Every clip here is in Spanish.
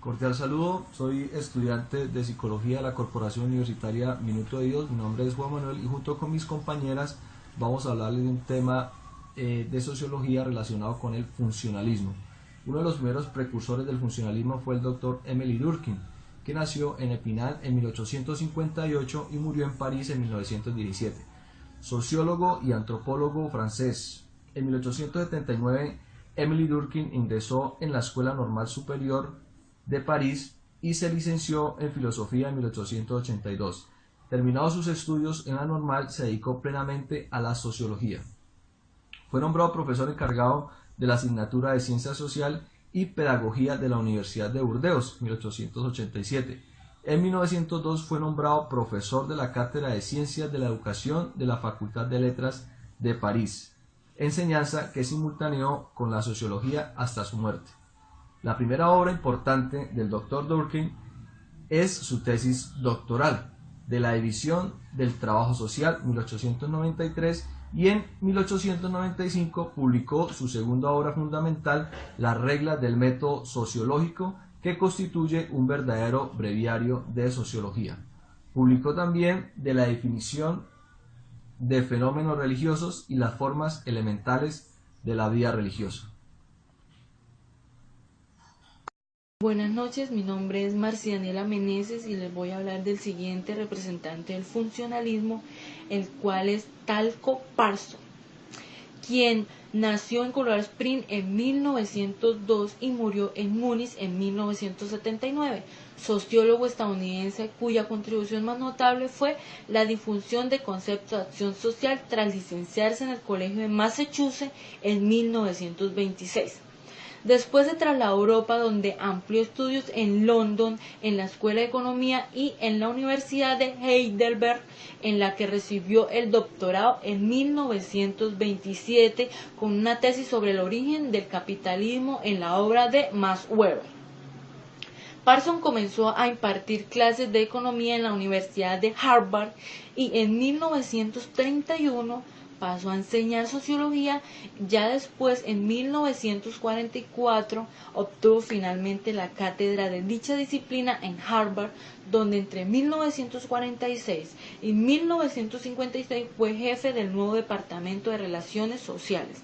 Cordial saludo, soy estudiante de Psicología de la Corporación Universitaria Minuto de Dios, mi nombre es Juan Manuel y junto con mis compañeras vamos a hablarles de un tema de sociología relacionado con el funcionalismo. Uno de los primeros precursores del funcionalismo fue el doctor Émile Durkheim, que nació en Epinal en 1858 y murió en París en 1917. Sociólogo y antropólogo francés. En 1879, Émile Durkheim ingresó en la Escuela Normal Superior de París y se licenció en filosofía en 1882. Terminados sus estudios en la normal, se dedicó plenamente a la sociología. Fue nombrado profesor encargado de la asignatura de Ciencia Social y Pedagogía de la Universidad de Burdeos, 1887. En 1902 fue nombrado profesor de la Cátedra de Ciencias de la Educación de la Facultad de Letras de París, enseñanza que simultaneó con la sociología hasta su muerte. La primera obra importante del Dr. Durkheim es su tesis doctoral de la División del Trabajo Social, 1893, y en 1895 publicó su segunda obra fundamental, Las reglas del método sociológico, que constituye un verdadero breviario de sociología. Publicó también de la definición de fenómenos religiosos y las formas elementales de la vida religiosa. Buenas noches, mi nombre es Marcianela Meneses y les voy a hablar del siguiente representante del funcionalismo, el cual es Talcott Parsons, quien nació en Colorado Springs en 1902 y murió en Múnich en 1979, sociólogo estadounidense cuya contribución más notable fue la difusión de conceptos de acción social tras licenciarse en el Colegio de Massachusetts en 1926. Después se trasladó a Europa, donde amplió estudios en London, en la Escuela de Economía y en la Universidad de Heidelberg, en la que recibió el doctorado en 1927 con una tesis sobre el origen del capitalismo en la obra de Max Weber. Parsons comenzó a impartir clases de economía en la Universidad de Harvard y en 1931 pasó a enseñar sociología. Ya después, en 1944, obtuvo finalmente la cátedra de dicha disciplina en Harvard, donde entre 1946 y 1956 fue jefe del nuevo Departamento de Relaciones Sociales.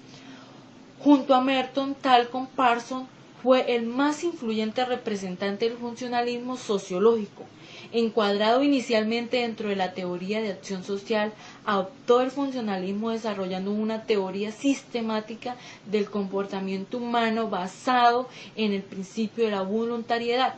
Junto a Merton, Talcott Parsons fue el más influyente representante del funcionalismo sociológico. Encuadrado inicialmente dentro de la teoría de acción social, adoptó el funcionalismo desarrollando una teoría sistemática del comportamiento humano basado en el principio de la voluntariedad.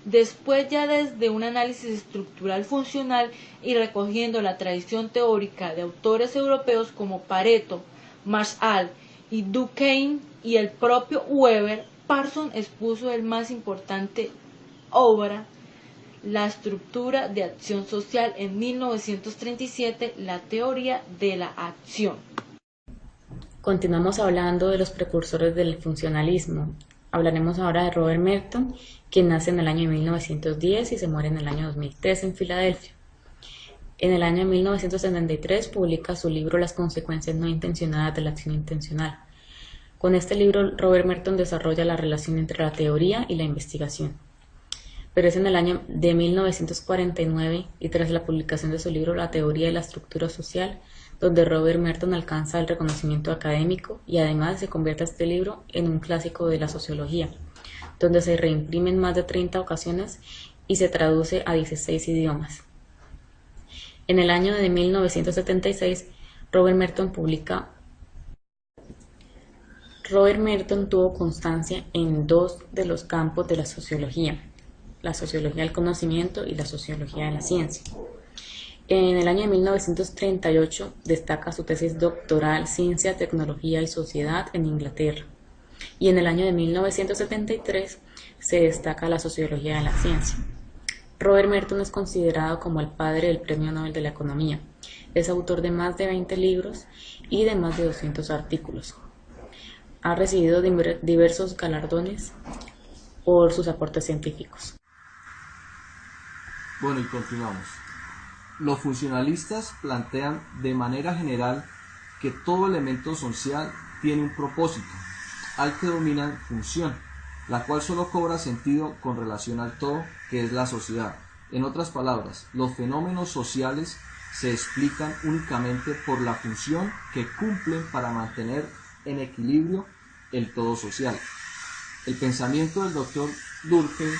Después, ya desde un análisis estructural funcional y recogiendo la tradición teórica de autores europeos como Pareto, Marshall y Durkheim y el propio Weber, Parsons expuso el más importante obra, La estructura de acción social, en 1937, la teoría de la acción. Continuamos hablando de los precursores del funcionalismo. Hablaremos ahora de Robert Merton, quien nace en el año 1910 y se muere en el año 2003 en Filadelfia. En el año 1973 publica su libro Las consecuencias no intencionadas de la acción intencional. Con este libro, Robert Merton desarrolla la relación entre la teoría y la investigación. Pero es en el año de 1949 y tras la publicación de su libro La teoría de la estructura social, donde Robert Merton alcanza el reconocimiento académico y además se convierte este libro en un clásico de la sociología, donde se reimprime en más de 30 ocasiones y se traduce a 16 idiomas. En el año de 1976, Robert Merton tuvo constancia en dos de los campos de la sociología del conocimiento y la sociología de la ciencia. En el año de 1938 destaca su tesis doctoral Ciencia, Tecnología y Sociedad en Inglaterra. Y en el año de 1973 se destaca la sociología de la ciencia. Robert Merton es considerado como el padre del Premio Nobel de la Economía. Es autor de más de 20 libros y de más de 200 artículos. Ha recibido diversos galardones por sus aportes científicos. Bueno, y continuamos. Los funcionalistas plantean de manera general que todo elemento social tiene un propósito, al que dominan función, la cual solo cobra sentido con relación al todo, que es la sociedad. En otras palabras, los fenómenos sociales se explican únicamente por la función que cumplen para mantener en equilibrio el todo social. El pensamiento del Dr. Durkheim,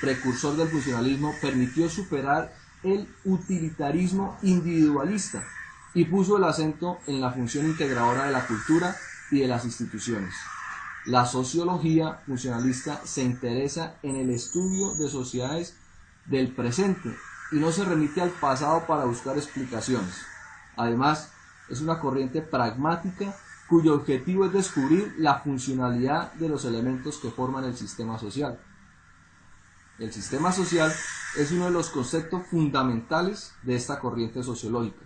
precursor del funcionalismo, permitió superar el utilitarismo individualista y puso el acento en la función integradora de la cultura y de las instituciones. La sociología funcionalista se interesa en el estudio de sociedades del presente y no se remite al pasado para buscar explicaciones. Además, es una corriente pragmática cuyo objetivo es descubrir la funcionalidad de los elementos que forman el sistema social. El sistema social es uno de los conceptos fundamentales de esta corriente sociológica.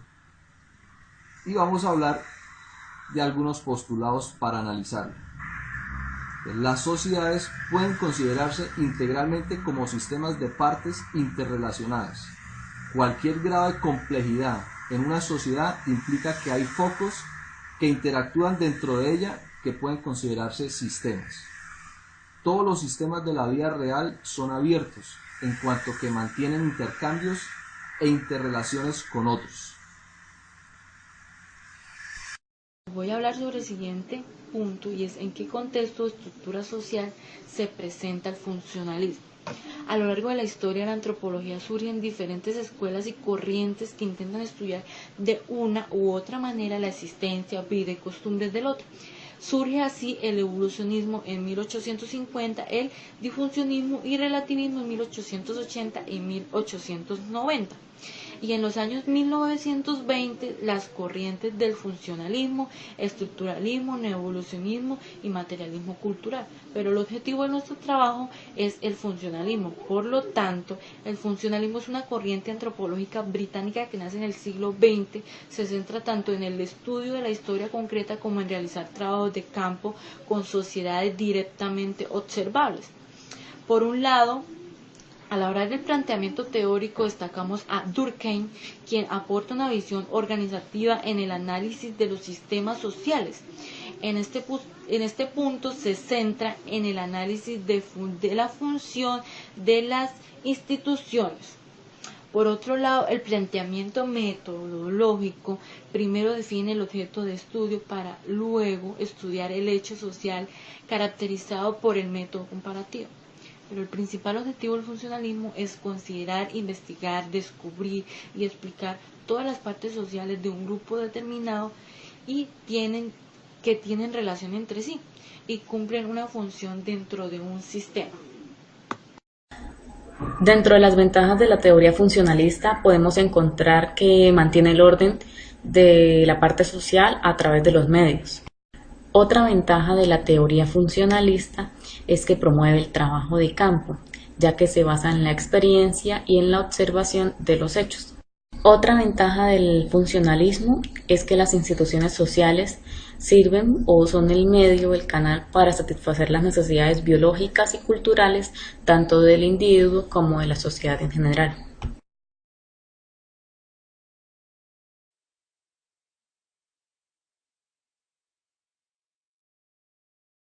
Y vamos a hablar de algunos postulados para analizarlo. Las sociedades pueden considerarse integralmente como sistemas de partes interrelacionadas. Cualquier grado de complejidad en una sociedad implica que hay focos que interactúan dentro de ella que pueden considerarse sistemas. Todos los sistemas de la vida real son abiertos en cuanto que mantienen intercambios e interrelaciones con otros. Voy a hablar sobre el siguiente punto y es en qué contexto o estructura social se presenta el funcionalismo. A lo largo de la historia de la antropología surgen diferentes escuelas y corrientes que intentan estudiar de una u otra manera la existencia, vida y costumbres del otro. Surge así el evolucionismo en 1850, el difusionismo y relativismo en 1880 y 1890. Y en los años 1920 las corrientes del funcionalismo, estructuralismo, neoevolucionismo y materialismo cultural. Pero el objetivo de nuestro trabajo es el funcionalismo. Por lo tanto, el funcionalismo es una corriente antropológica británica que nace en el siglo XX. Se centra tanto en el estudio de la historia concreta como en realizar trabajos de campo con sociedades directamente observables. Por un lado, a la hora del planteamiento teórico destacamos a Durkheim, quien aporta una visión organizativa en el análisis de los sistemas sociales. En este punto se centra en el análisis de la función de las instituciones. Por otro lado, el planteamiento metodológico primero define el objeto de estudio para luego estudiar el hecho social caracterizado por el método comparativo. Pero el principal objetivo del funcionalismo es considerar, investigar, descubrir y explicar todas las partes sociales de un grupo determinado y que tienen relación entre sí y cumplen una función dentro de un sistema. Dentro de las ventajas de la teoría funcionalista podemos encontrar que mantiene el orden de la parte social a través de los medios. Otra ventaja de la teoría funcionalista es que promueve el trabajo de campo, ya que se basa en la experiencia y en la observación de los hechos. Otra ventaja del funcionalismo es que las instituciones sociales sirven o son el medio, el canal para satisfacer las necesidades biológicas y culturales tanto del individuo como de la sociedad en general.